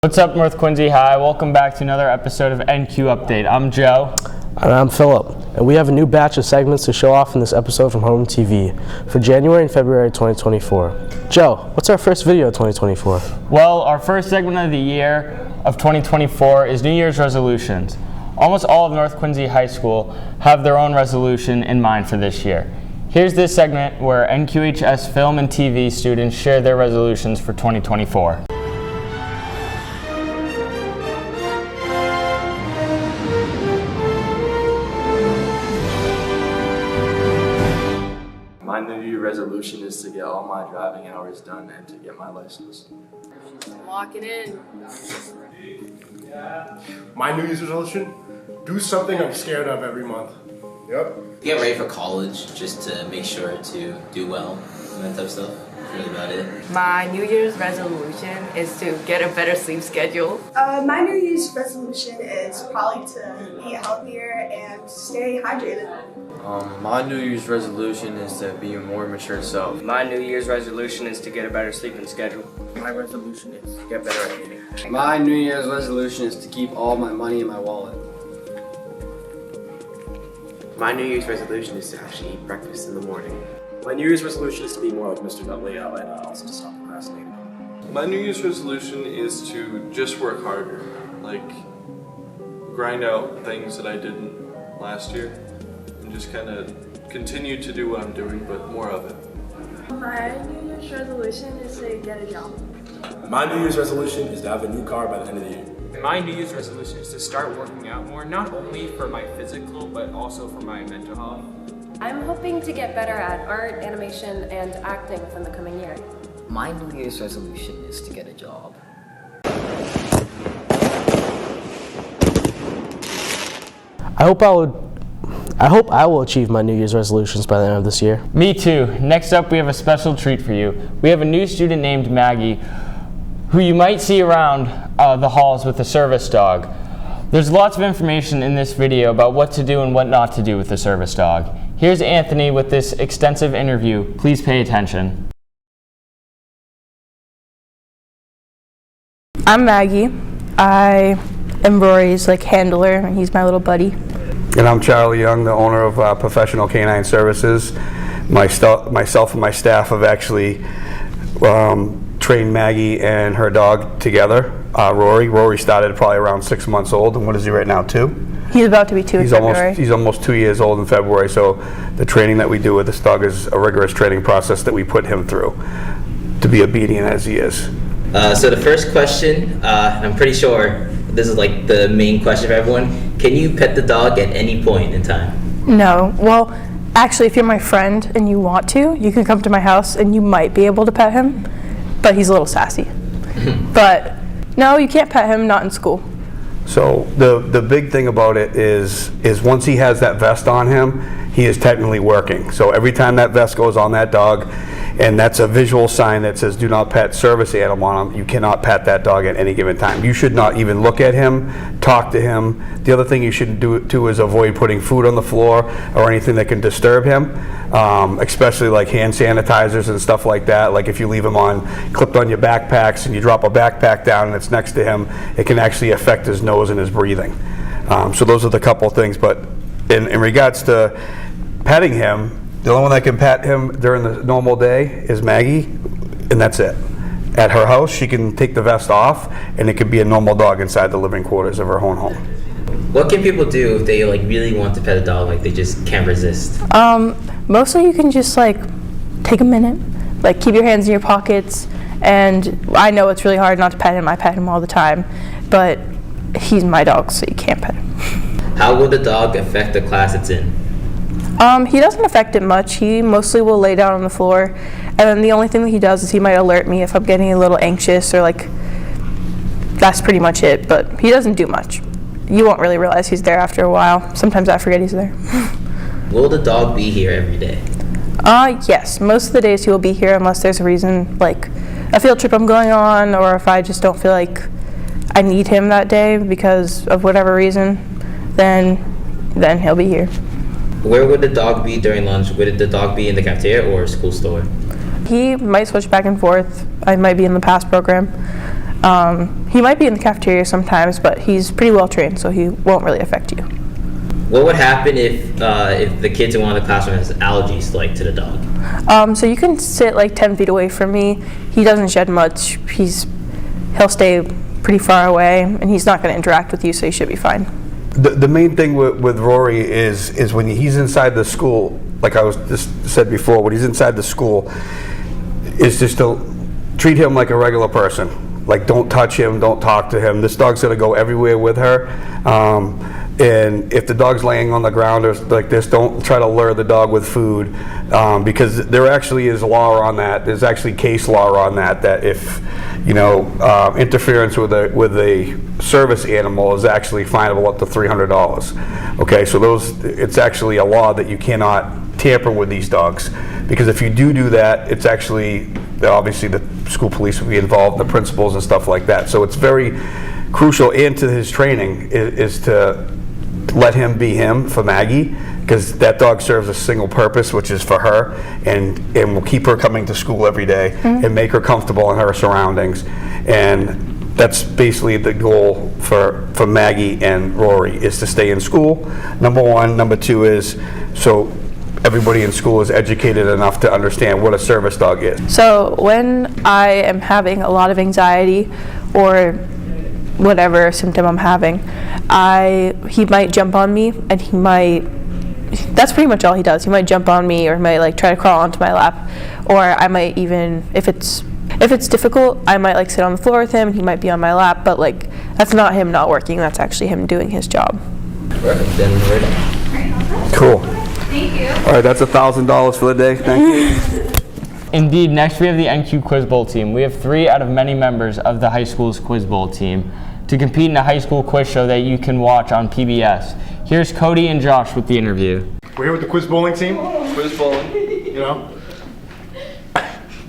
What's up, North Quincy High? Welcome back to another episode of NQ Update. I'm Joe. And I'm Phillip. And we have a new batch of segments to show off in this episode from Homeroom TV for January and February 2024. Joe, what's our first video of 2024? Well, our first segment of the year of 2024 is New Year's resolutions. Almost all of North Quincy High School have their own resolution in mind for this year. Here's this segment where NQHS film and TV students share their resolutions for 2024. My New Year resolution is to get all my driving hours done and to get my license. Lock it in. My New Year's resolution? Do something I'm scared of every month. Yep. Get ready for college, just to make sure to do well and that type of stuff. That's really about it. My New Year's resolution is to get a better sleep schedule. My New Year's resolution is probably to eat healthier and stay hydrated. My New Year's resolution is to be a more mature self. My New Year's resolution is to get a better sleeping schedule. My resolution is to get better at eating. My New Year's resolution is to keep all my money in my wallet. My New Year's resolution is to actually eat breakfast in the morning. My New Year's resolution is to be more like Mr. Nutley and also to stop procrastinating. My New Year's resolution is to just work harder, like grind out things that I didn't last year and just kind of continue to do what I'm doing, but more of it. My New Year's resolution is to get a job. My New Year's resolution is to have a new car by the end of the year. My New Year's resolution is to start working out more, not only for my physical, but also for my mental health. I'm hoping to get better at art, animation, and acting within the coming year. My New Year's resolution is to get a job. I hope I will achieve my New Year's resolutions by the end of this year. Me too. Next up, we have a special treat for you. We have a new student named Maggie, who you might see around the halls with a service dog. There's lots of information in this video about what to do and what not to do with the service dog. Here's Anthony with this extensive interview. Please pay attention. I'm Maggie. I am Rory's handler, and he's my little buddy. And I'm Charlie Young, the owner of Professional Canine Services. Myself and my staff have actually trained Maggie and her dog together. Rory. Rory started probably around 6 months old, and what is he right now, 2? He's about to be 2 in February. He's almost 2 years old in February, so the training that we do with this dog is a rigorous training process that we put him through to be obedient as he is. So the first question, I'm pretty sure this is the main question for everyone. Can you pet the dog at any point in time? No. Well, actually, if you're my friend and you want to, you can come to my house and you might be able to pet him, but he's a little sassy. But no, you can't pet him, not in school. So the big thing about it is once he has that vest on him, he is technically working. So every time that vest goes on that dog, and that's a visual sign that says do not pet service animal on him, you cannot pet that dog at any given time. You should not even look at him, talk to him. The other thing you shouldn't do too is avoid putting food on the floor or anything that can disturb him, especially like hand sanitizers and stuff like that. Like if you leave him clipped on your backpacks and you drop a backpack down and it's next to him, it can actually affect his nose and his breathing. So those are the couple things. But in regards to petting him, the only one that can pet him during the normal day is Maggie, and that's it. At her house, she can take the vest off, and it could be a normal dog inside the living quarters of her own home. What can people do if they really want to pet a dog, they just can't resist? Mostly you can just take a minute, keep your hands in your pockets, and I know it's really hard not to pet him. I pet him all the time, but he's my dog, so you can't pet him. How will the dog affect the class it's in? He doesn't affect it much. He mostly will lay down on the floor, and then the only thing that he does is he might alert me if I'm getting a little anxious or that's pretty much it, but he doesn't do much. You won't really realize he's there after a while. Sometimes I forget he's there. Will the dog be here every day? Yes, most of the days he will be here unless there's a reason, like a field trip I'm going on, or if I just don't feel like I need him that day because of whatever reason, then he'll be here. Where would the dog be during lunch? Would the dog be in the cafeteria or school store? He might switch back and forth. I might be in the pass program. He might be in the cafeteria sometimes, but he's pretty well trained, so he won't really affect you. What would happen if the kids in one of the classrooms has allergies to the dog? So you can sit like 10 feet away from me. He doesn't shed much. He'll stay pretty far away, and he's not going to interact with you, so you should be fine. The main thing with Rory is when he's inside the school, like I was just said before, when he's inside the school, is just to treat him like a regular person. Like, don't touch him, don't talk to him. This dog's gonna go everywhere with her. And if the dog's laying on the ground or like this, don't try to lure the dog with food, because there actually is law on that. There's actually case law on that if interference with a service animal is actually finable up to $300. Okay, so it's actually a law that you cannot tamper with these dogs, because if you do that, it's actually obviously the school police will be involved, the principals and stuff like that. So it's very crucial into his training is to let him be him for Maggie, because that dog serves a single purpose, which is for her, and will keep her coming to school every day and make her comfortable in her surroundings. And that's basically the goal for Maggie and Rory, is to stay in school, number one. Number two is so everybody in school is educated enough to understand what a service dog is. So when I am having a lot of anxiety or whatever symptom I'm having, he might jump on me, and that's pretty much all he does. He might jump on me, or might try to crawl onto my lap, or I might even, if it's difficult, I might sit on the floor with him, and he might be on my lap, but that's not him not working, that's actually him doing his job. Perfect, then we're done. Cool. Thank you. All right, that's $1,000 for the day. Thank you. Indeed, next we have the NQ Quiz Bowl team. We have 3 out of many members of the high school's Quiz Bowl team to compete in a high school quiz show that you can watch on PBS. Here's Cody and Josh with the interview. We're here with the quiz bowling team. Quiz bowling.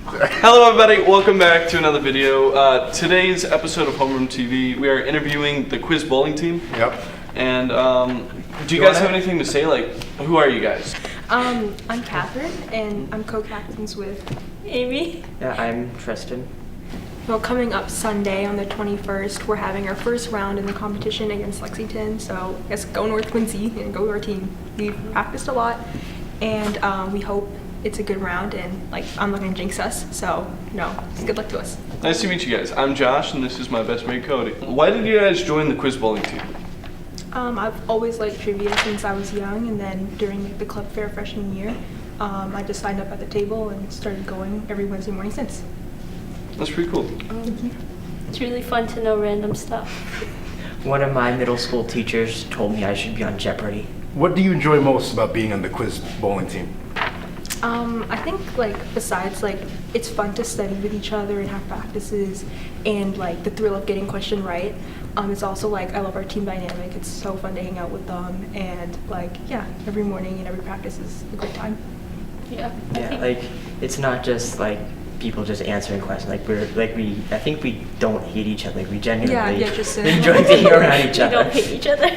Hello everybody, welcome back to another video. Today's episode of Homeroom TV, we are interviewing the quiz bowling team. Yep. And do you guys have anything to say? Who are you guys? I'm Catherine, and I'm co-captains with Amy. Yeah, I'm Tristan. Well, coming up Sunday on the 21st, we're having our first round in the competition against Lexington, so I guess go North Quincy and go our team. We've practiced a lot, and we hope it's a good round, and I'm not gonna jinx us, so good luck to us. Nice to meet you guys. I'm Josh, and this is my best mate Cody. Why did you guys join the quiz bowling team? I've always liked trivia since I was young, and then during the club fair freshman year, I just signed up at the table and started going every Wednesday morning since. That's pretty cool. It's really fun to know random stuff. One of my middle school teachers told me I should be on Jeopardy. What do you enjoy most about being on the quiz bowling team? I think besides it's fun to study with each other and have practices, and the thrill of getting a question right. It's also I love our team dynamic. It's so fun to hang out with them, and every morning and every practice is a great time. Yeah. Yeah, it's not just people just answering questions. I think we don't hate each other. We genuinely just enjoy being around each other. We don't hate each other.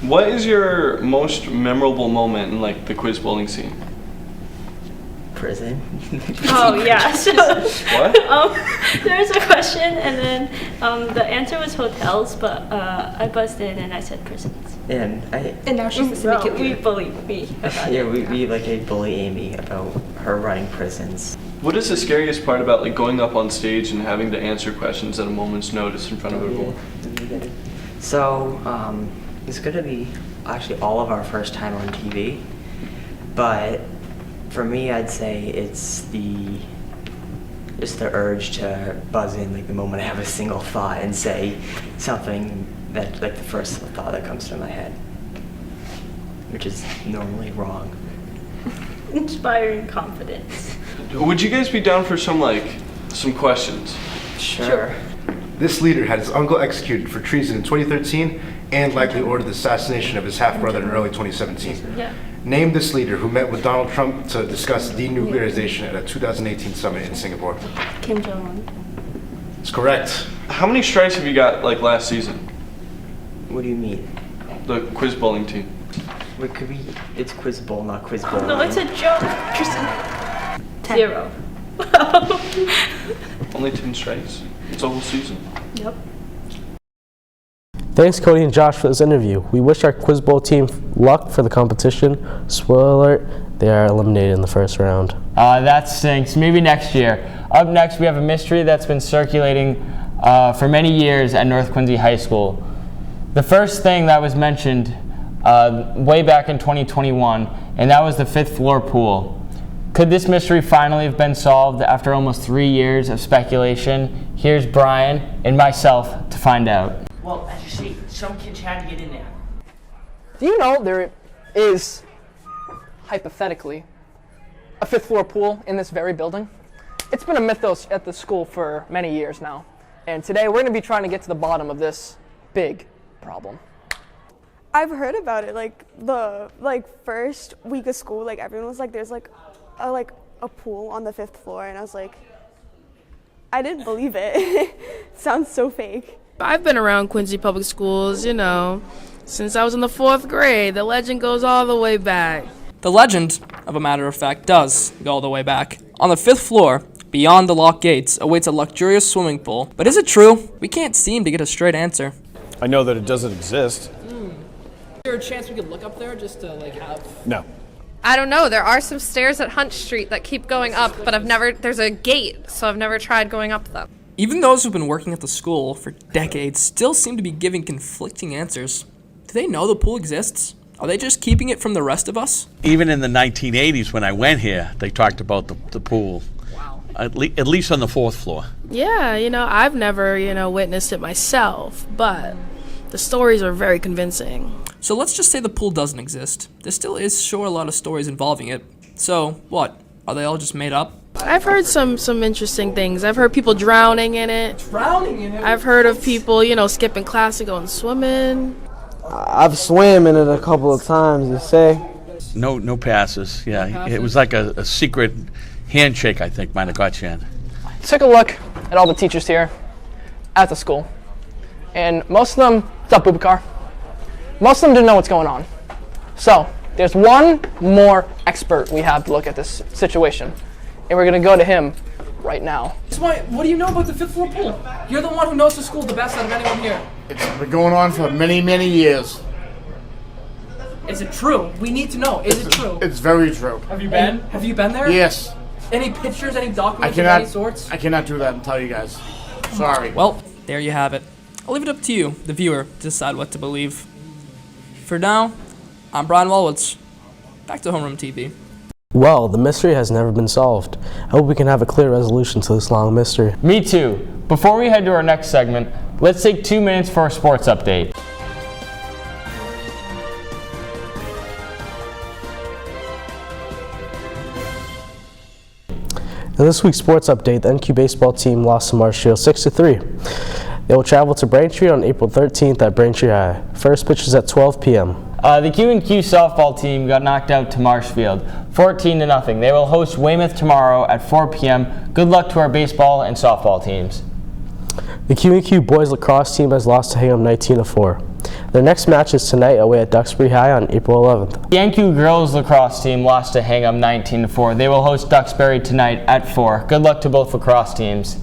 What is your most memorable moment in the quiz bowling scene? Prison. Oh yeah. So what? There was a question, and then the answer was hotels, but I buzzed in and I said prisons. And now she's the syndicate We believe me. Yeah, we bully Amy about her running prisons. What is the scariest part about going up on stage and having to answer questions at a moment's notice in front of everyone? So it's gonna be actually all of our first time on TV, but for me, I'd say it's the urge to buzz in the moment I have a single thought and say something that the first thought that comes to my head, which is normally wrong. Inspiring confidence. Would you guys be down for some questions? Sure. This leader had his uncle executed for treason in 2013 and likely ordered the assassination of his half-brother in early 2017. Yeah. Name this leader who met with Donald Trump to discuss denuclearization at a 2018 summit in Singapore. Kim Jong-un. That's correct. How many strikes have you got last season? What do you mean? The quiz bowling team. Wait, it's quiz bowl, not quiz bowling. No, it's a joke. Tristan. 0. Only 10 strikes. It's a whole season. Yep. Thanks, Cody and Josh, for this interview. We wish our Quiz Bowl team luck for the competition. Spoiler alert, they are eliminated in the first round. That stinks. Maybe next year. Up next, we have a mystery that's been circulating for many years at North Quincy High School. The first thing that was mentioned way back in 2021, and that was the 5th floor pool. Could this mystery finally have been solved after almost 3 years of speculation? Here's Brian and myself to find out. Well, as you see, some kids had to get in there. Do you know there is, hypothetically, a 5th floor pool in this very building? It's been a mythos at the school for many years now. And today we're going to be trying to get to the bottom of this big problem. I've heard about it, like the first week of school, like everyone was like, there's like a pool on the 5th floor, and I was like, I didn't believe it. Sounds so fake. I've been around Quincy Public Schools, you know, since I was in the 4th grade. The legend goes all the way back. The legend, of a matter of fact, does go all the way back. On the 5th floor, beyond the locked gates, awaits a luxurious swimming pool. But is it true? We can't seem to get a straight answer. I know that it doesn't exist. Is there a chance we could look up there just to have... No. I don't know. There are some stairs at Hunt Street that keep going up, but there's a gate, so I've never tried going up them. Even those who've been working at the school for decades still seem to be giving conflicting answers. Do they know the pool exists? Are they just keeping it from the rest of us? Even in the 1980s when I went here, they talked about the pool. Wow. At least on the 4th floor. Yeah, you know, I've never, witnessed it myself, but the stories are very convincing. So let's just say the pool doesn't exist. There still is sure a lot of stories involving it. So, what? Are they all just made up? I've heard some interesting things. I've heard people drowning in it. Drowning in it? I've heard of people, skipping class to go and swimming. I've swam in it a couple of times, they say. No passes. Yeah, it was like a secret handshake, I think, might have got you in. Take a look at all the teachers here at the school. And most of them, what's up, Bubakar? Most of them didn't know what's going on. So, there's one more expert we have to look at this situation. And we're going to go to him right now. What do you know about the 5th floor pool? You're the one who knows the school the best out of anyone here. It's been going on for many, many years. Is it true? We need to know. Is it true? It's very true. Have you been? Have you been there? Yes. Any pictures, any documents of any sorts? I cannot do that and tell you guys. Sorry. Well, there you have it. I'll leave it up to you, the viewer, to decide what to believe. For now, I'm Brian Walwitz. Back to Homeroom TV. Well, the mystery has never been solved. I hope we can have a clear resolution to this long mystery. Me too. Before we head to our next segment, let's take 2 minutes for a sports update. In this week's sports update, the NQ baseball team lost to Marshfield 6-3. They will travel to Braintree on April 13th at Braintree High. First pitch is at 12 p.m. The Q&Q softball team got knocked out to Marshfield, 14-0. They will host Weymouth tomorrow at 4 p.m. Good luck to our baseball and softball teams. The Q&Q boys lacrosse team has lost to Hingham 19-4. Their next match is tonight away at Duxbury High on April 11th. The NQ girls lacrosse team lost to Hingham 19-4. They will host Duxbury tonight at 4. Good luck to both lacrosse teams.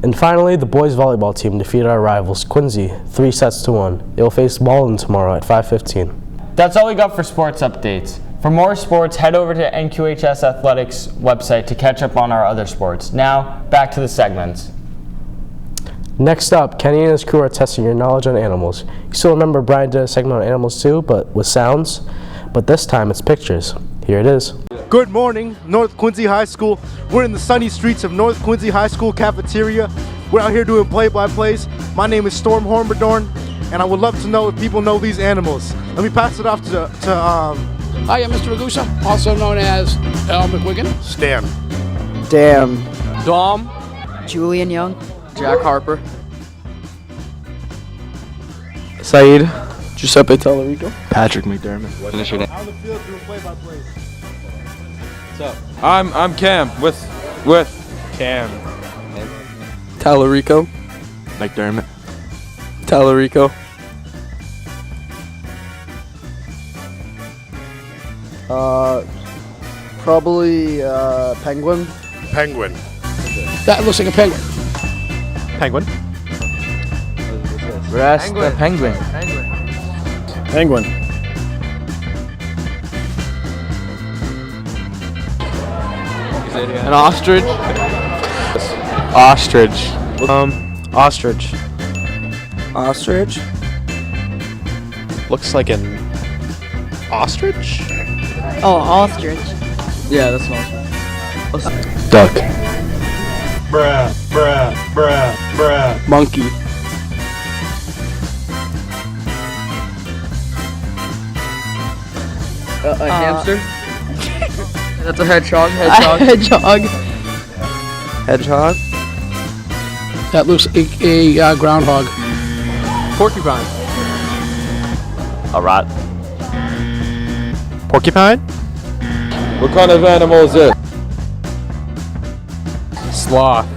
And finally, the boys volleyball team defeated our rivals, Quincy, 3-1. They will face Malden tomorrow at 5:15. That's all we got for sports updates. For more sports, head over to NQHS Athletics website to catch up on our other sports. Now, back to the segments. Next up, Kenny and his crew are testing your knowledge on animals. You still remember Brian did a segment on animals too, but with sounds? But this time it's pictures. Here it is. Good morning, North Quincy High School. We're in the sunny streets of North Quincy High School cafeteria. We're out here doing play-by-plays. My name is Storm Hornbadorn, and I would love to know if people know these animals. Let me pass it off to Hi, I'm Mr. Ragusa, also known as Al McWiggin. Stan. Dan. Dom. Julian Young. Jack Harper. Saeed. Giuseppe Tallarico. Patrick McDermott. Out on the field doing play-by-plays. What's up? I'm Cam with Cam. Tallarico. McDermott. Tallarico. Probably Penguin. Penguin. That looks like a penguin. Penguin. Rest the penguin. Penguin. An ostrich. Ostrich. Ostrich. Ostrich? Looks like an ostrich? Oh, ostrich. Yeah, that's an ostrich. Duck. Bruh, bruh, bruh, bruh. Monkey. A hamster? That's a hedgehog. Hedgehog. Hedgehog. That looks like a groundhog. Porcupine. A rat. Porcupine? What kind of animal is it? Sloth.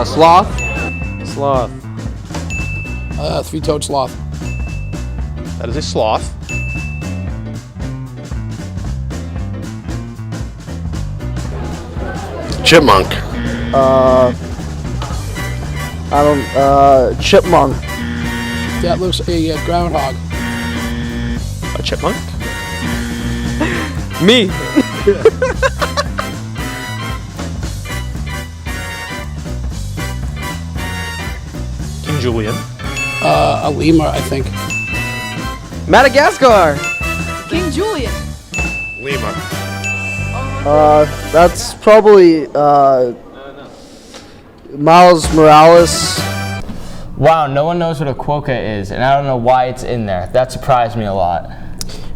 Sloth. Sloth. Three-toed sloth. That is a sloth. Chipmunk. Chipmunk. That looks a groundhog. A chipmunk? Me. King Julian. A lemur, I think. Madagascar. King Julian. Lemur. That's probably Miles Morales. Wow, no one knows what a quokka is, and I don't know why it's in there. That surprised me a lot.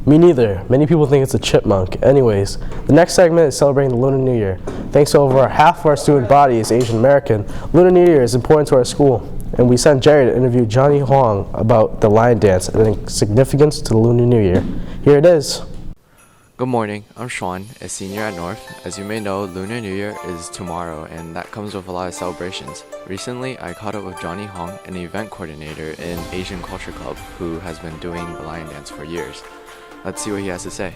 Me neither. Many people think it's a chipmunk. Anyways, the next segment is celebrating the Lunar New Year. Thanks to over half of our student body is Asian American, Lunar New Year is important to our school. And we sent Jerry to interview Johnny Huang about the lion dance and its significance to the Lunar New Year. Here it is. Good morning, I'm Sean, a senior at North. As you may know, Lunar New Year is tomorrow, and that comes with a lot of celebrations. Recently, I caught up with Johnny Hong, an event coordinator in Asian Culture Club, who has been doing the lion dance for years. Let's see what he has to say.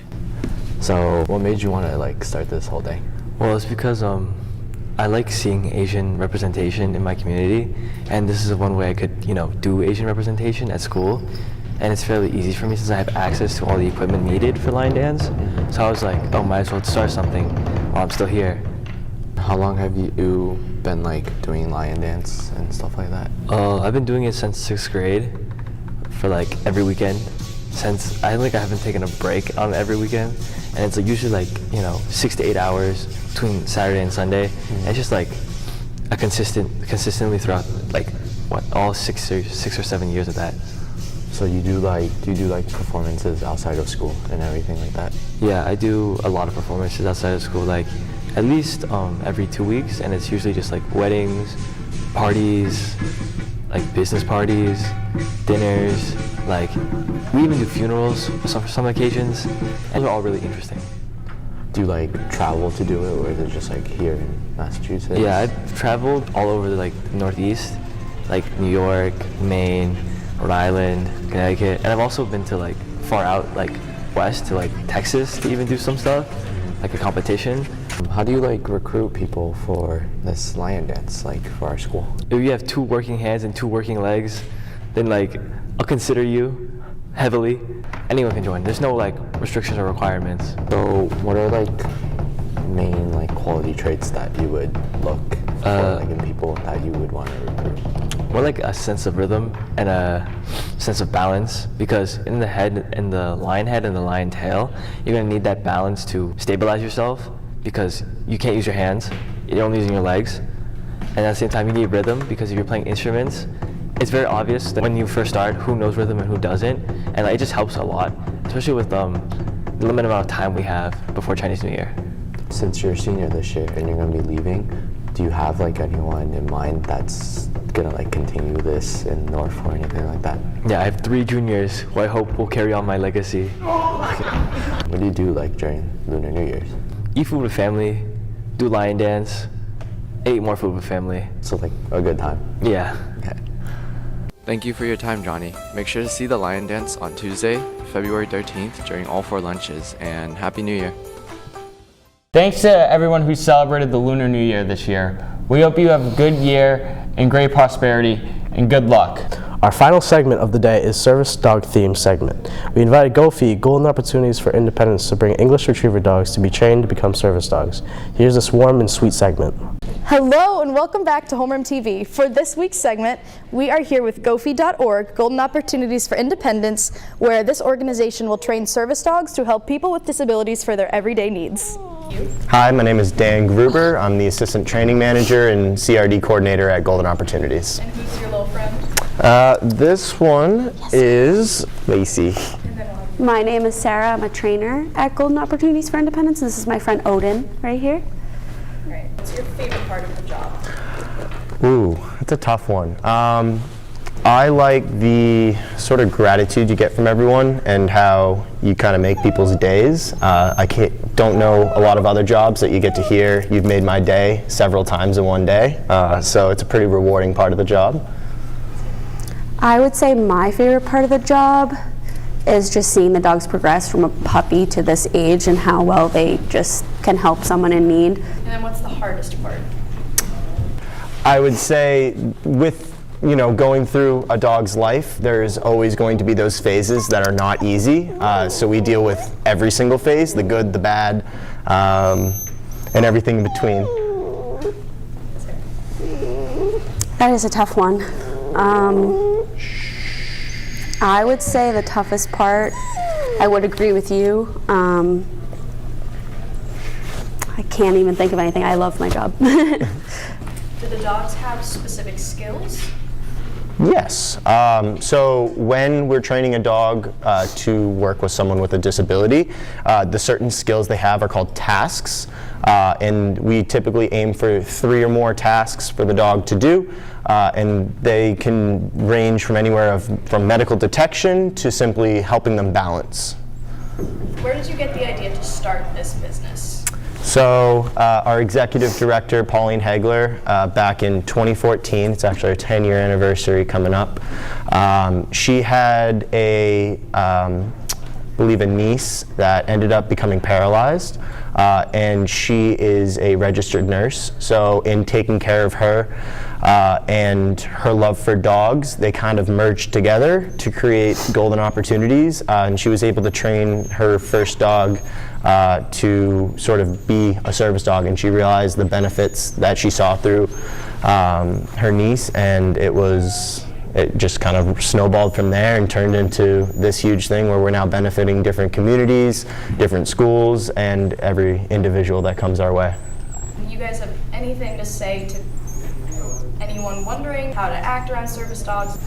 So, what made you want to start this whole thing? Well, it's because I like seeing Asian representation in my community, and this is one way I could, do Asian representation at school. And it's fairly easy for me since I have access to all the equipment needed for line dance. So I was like, oh, might as well start something while I'm still here. How long have you been doing lion dance and stuff like that? I've been doing it since 6th grade for every weekend. Since I haven't taken a break on every weekend. And it's usually 6 to 8 hours between Saturday and Sunday. And it's just a consistently throughout all 6 or 7 years of that. So you do performances outside of school and everything like that? Yeah, I do a lot of performances outside of school, at least every 2 weeks, and it's usually just weddings, parties, business parties, dinners, we even do funerals for some occasions, and they're all really interesting. Do you travel to do it, or is it just here in Massachusetts? Yeah, I've traveled all over the Northeast, New York, Maine, Rhode Island, Connecticut, and I've also been to far out west to Texas to even do some stuff, a competition. How do you recruit people for this lion dance for our school? If you have 2 working hands and 2 working legs, then I'll consider you heavily. Anyone can join. There's no restrictions or requirements. So what are main quality traits that you would look for in people that you would want to recruit? More a sense of rhythm and a sense of balance, because in the head and the lion head and the lion tail, you're going to need that balance to stabilize yourself, because you can't use your hands, you're only using your legs. And at the same time, you need rhythm, because if you're playing instruments, it's very obvious that when you first start who knows rhythm and who doesn't, and it just helps a lot, especially with the limited amount of time we have before Chinese New Year. Since you're a senior this year and you're going to be leaving, do you have anyone in mind that's gonna continue this in North or anything like that? Yeah, I have 3 juniors who I hope will carry on my legacy. What do you do during Lunar New Year's? Eat food with family, do lion dance, eat more food with family. So a good time? Yeah. Okay. Thank you for your time, Johnny. Make sure to see the lion dance on Tuesday, February 13th during all 4 lunches, and Happy New Year. Thanks to everyone who celebrated the Lunar New Year this year. We hope you have a good year and great prosperity, and good luck. Our final segment of the day is Service Dog Theme segment. We invited GoFi, Golden Opportunities for Independence, to bring English Retriever dogs to be trained to become service dogs. Here's this warm and sweet segment. Hello and welcome back to Homeroom TV. For this week's segment, we are here with GoFi.org, Golden Opportunities for Independence, where this organization will train service dogs to help people with disabilities for their everyday needs. Hi, my name is Dan Gruber. I'm the Assistant Training Manager and CRD Coordinator at Golden Opportunities. And who's your little friend? This one is Lacey. My name is Sarah. I'm a trainer at Golden Opportunities for Independence. This is my friend Odin right here. Great. What's your favorite part of the job? Ooh, that's a tough one. I like the sort of gratitude you get from everyone and how you kind of make people's days. I don't know a lot of other jobs that you get to hear, you've made my day several times in one day. So it's a pretty rewarding part of the job. I would say my favorite part of the job is just seeing the dogs progress from a puppy to this age and how well they just can help someone in need. And then what's the hardest part? I would say with going through a dog's life, there's always going to be those phases that are not easy. So we deal with every single phase, the good, the bad, and everything in between. That is a tough one. I would say the toughest part, I would agree with you. I can't even think of anything. I love my job. Do the dogs have specific skills? Yes. So when we're training a dog to work with someone with a disability, the certain skills they have are called tasks. And we typically aim for 3 or more tasks for the dog to do. And they can range from anywhere from medical detection to simply helping them balance. Where did you get the idea to start this business? So our executive director, Pauline Hegler, back in 2014, it's actually our 10-year anniversary coming up, she had I believe a niece that ended up becoming paralyzed, and she is a registered nurse. So in taking care of her and her love for dogs, they kind of merged together to create Golden Opportunities, and she was able to train her first dog to sort of be a service dog, and she realized the benefits that she saw through her niece, and it just kind of snowballed from there and turned into this huge thing where we're now benefiting different communities, different schools, and every individual that comes our way. Do you guys have anything to say to anyone wondering how to act around service dogs?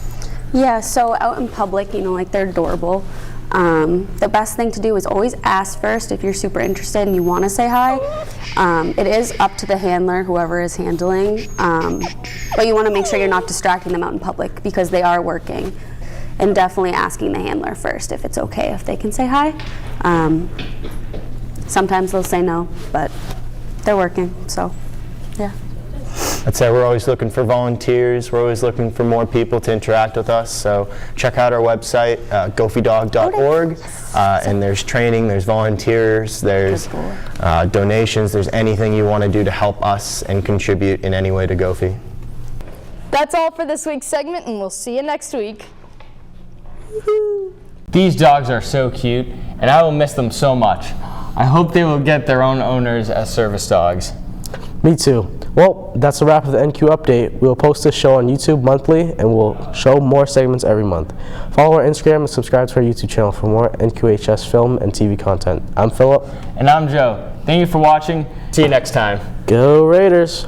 Yeah, so out in public, like they're adorable. The best thing to do is always ask first if you're super interested and you want to say hi. It is up to the handler, whoever is handling, but you want to make sure you're not distracting them out in public because they are working. And definitely asking the handler first if it's okay if they can say hi. Sometimes they'll say no, but they're working, so yeah. I'd say we're always looking for volunteers. We're always looking for more people to interact with us. So check out our website, gofidog.org, and there's training, there's volunteers, there's donations, there's anything you want to do to help us and contribute in any way to Gofi. That's all for this week's segment, and we'll see you next week. These dogs are so cute, and I will miss them so much. I hope they will get their own owners as service dogs. Me too. Well, that's a wrap of the NQ Update. We'll post this show on YouTube monthly, and we'll show more segments every month. Follow our Instagram and subscribe to our YouTube channel for more NQHS film and TV content. I'm Phillip. And I'm Joe. Thank you for watching. See you next time. Go Raiders!